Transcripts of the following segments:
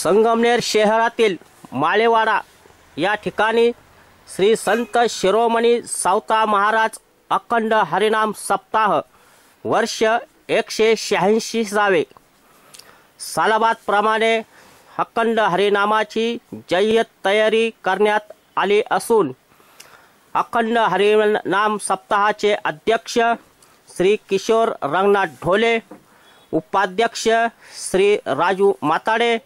संगमनेर शहरातील माळेवाडा या ठिकाणी श्री संत शिरोमणी सावता महाराज अखंड हरिनाम सप्ताह वर्ष 186 सालाबादप्रमाणे अखंड हरिनामाची जय्यत तयारी करण्यात आली असून अखंड हरिनाम सप्ताहाचे अध्यक्ष श्री किशोर रंगनाथ ढोले, उपाध्यक्ष श्री राजू माताडे,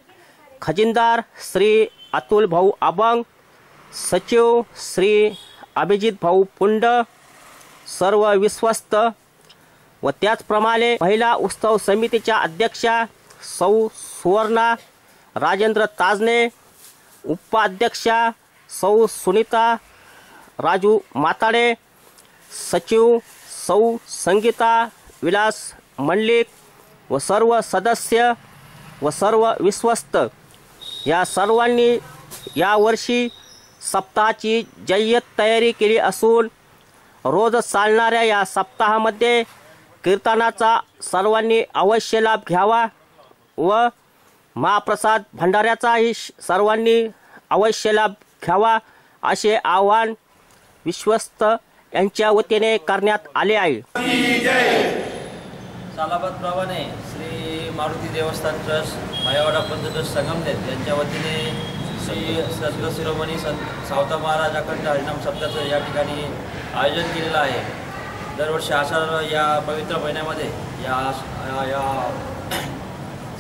खजिनदार श्री अतुल भाऊ अभंग, सचिव श्री अभिजित भाऊ पुंड, सर्व विश्वस्त व त्याचप्रमाणे महिला उत्सव समितीच्या अध्यक्षा सौ सुवर्णा राजेंद्र ताजने, उपाध्यक्षा सौ सुनीता राजू माताडे, सचिव सौ संगीता विलास मंडलिक व सर्व सदस्य व सर्व विश्वस्त या सर्वांनी यावर्षी सप्ताहाची जय्यत तयारी केली असून रोज चालणाऱ्या या सप्ताहामध्ये कीर्तनाचा सर्वांनी अवश्य लाभ घ्यावा व महाप्रसाद भंडाऱ्याचाही सर्वांनी अवश्य लाभ घ्यावा असे आवाहन विश्वस्त यांच्या वतीने करण्यात आले आहे। सालाबादप्रमाणे श्री मारुती देवस्थान ट्रस्ट माळेवाडा पंच ट्रस्ट संगमनेर यांच्या वतीने श्री संत शिरोमणी सावता महाराज अखंड हरिनाम सप्ताहाचं या ठिकाणी आयोजन केलेलं आहे। दरवर्षी आषाढ या पवित्र महिन्यामध्ये या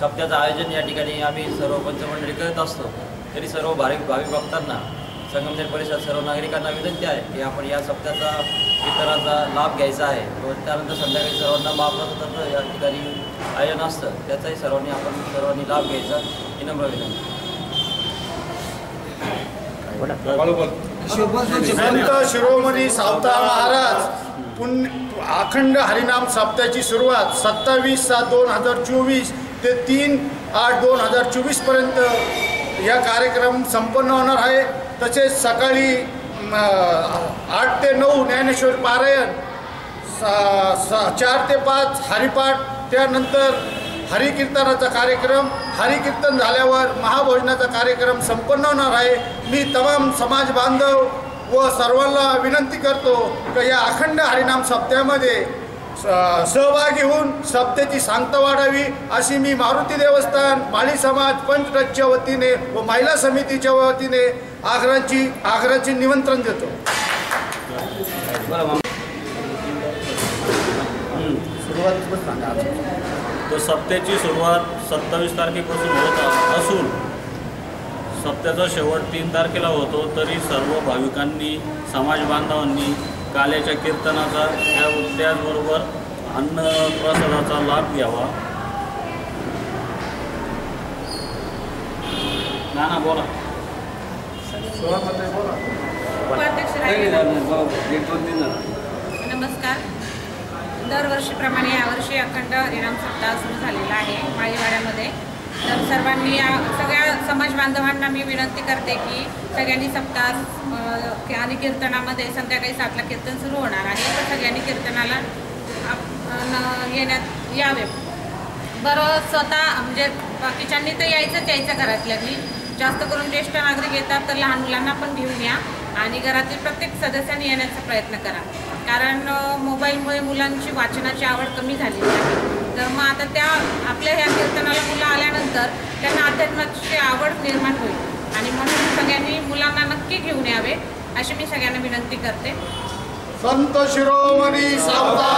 सप्त्याचं आयोजन या ठिकाणी आम्ही सर्व पंचमंडळी करत असतो। तरी सर्व भाविक भक्तांना संगमनेर परिसर सर्व नागरिकांना विनंती आहे की आपण या सप्त्याचा कीर्तनाचा लाभ घ्यायचा आहे व त्यानंतर संध्याकाळी सर्वांना महाप्रसादाचं या ठिकाणी आयोजन असतं, त्याचाही सर्वांनी लाभ घ्यायचा विनम्र विनंती। संत शिरोमणी सावता महाराज अखंड हरिनाम सप्ताहाची सुरुवात 27/7/2024 ते 3/8/2024 पर्यंत या कार्यक्रम संपन्न होणार आहे। तसेच सकाळी 8 ते 9 ज्ञानेश्वर पारायण, 4 ते 5 हरिपाठ, त्यानंतर हरिकीर्तनाचा कार्यक्रम, हरिकीर्तन झाल्यावर महाभोजनाचा कार्यक्रम संपन्न होणार आहे। मी तमाम समाज बांधव व सर्वांना विनंती करतो की या अखंड हरिनाम सप्त्यामध्ये सहभागी होऊन सप्त्याची सांगता वाढावी अशी मी मारुती देवस्थान माळी समाज पंच ट्रस्टच्या वतीने व महिला समितीच्या वतीने आग्रहाची निमंत्रण देतो। तो सप्त्याची सुरुवात 27 तारखेपासून होत असून सप्त्याचा शेवट 3 तारखेला होतो। तरी सर्व भाविकांनी समाज बांधवांनी काल्याच्या कीर्तनाचा त्याचबरोबर अन्न प्रसादाचा लाभ घ्यावा। नाना बोला। नमस्कार। दरवर्षीप्रमाणे यावर्षी अखंड हरिनाम सप्ताह सुरू झालेला आहे माळेवाड्यामध्ये। तर सर्वांनी सगळ्या समाज बांधवांना मी विनंती करते की सगळ्यांनी सप्ताह आणि कीर्तनामध्ये संध्याकाळी 7ला कीर्तन सुरू होणार आहे, तर सगळ्यांनी कीर्तनाला येण्यात यावे। बरं स्वतः म्हणजे बाकीच्यांनी तर यायचं घरातल्यांनी, जास्त करून ज्येष्ठ नागरिक येतात तर लहान मुलांना पण घेऊन या आणि घरातील प्रत्येक सदस्यांनी येण्याचा प्रयत्न करा, कारण मोबाईलमुळे मुलांची वाचनाची आवड कमी झालेली आहे। तर मग आता त्या आपल्या ह्या कीर्तनाला मुलं आल्यानंतर त्यांना अध्यात्माची आवड निर्माण होईल आणि म्हणून सगळ्यांनी मुलांना नक्की घेऊन यावे अशी मी सगळ्यांना विनंती करते। संत शिरोमणी सावता